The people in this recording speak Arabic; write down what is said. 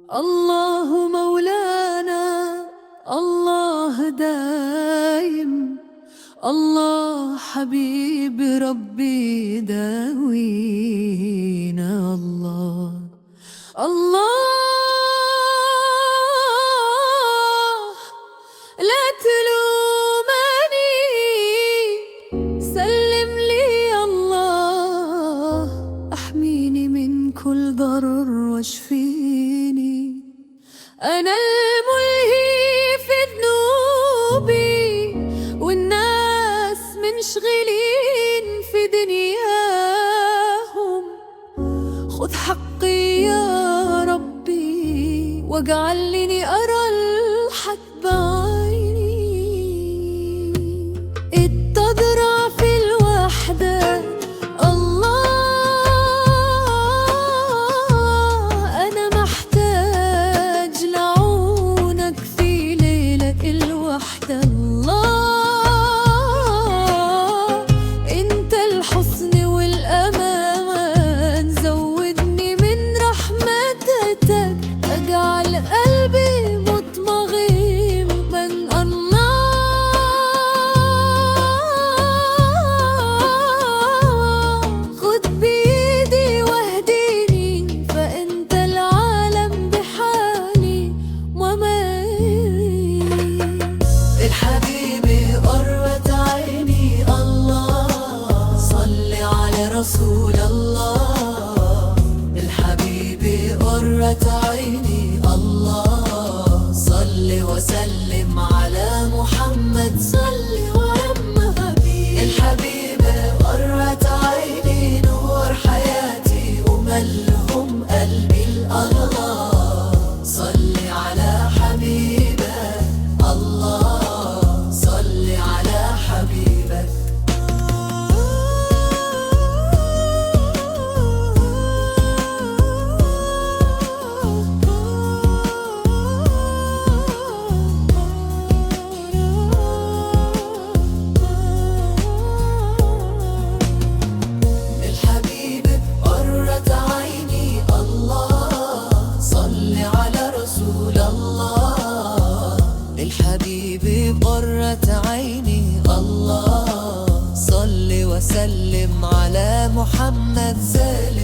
الله مولانا، الله دايم، الله حبيب ربي داوينا. الله الله لا تلومني، سلم لي الله، احميني من كل ضرر واشفيني. أنا الملهي في ذنوبي، والناس منشغلين في دنياهم. خذ حقي يا ربي، واجعلني أرى الحق بعيني. التضرع في الوحدة، انت الحسن والامان، زودني من رحمتك، اجعل قلبي مطمئنا. الله خد بيدي واهديني، فانت العالم بحالي ومالي. الحبيب قرة عيني، الله صل على رسول الله. الحبيب قرة عيني، الله صل وسلم على محمد، صل وعم حبيب. الحبيب قرة عيني، نور حياتي وملهم قلبي. الله صل على حبيبك، الله صل على حبيبك. الحبيب قرة عيني، الله صل على رسول الله. الحبيب قرة عيني، الله صل وسلم على محمد، صل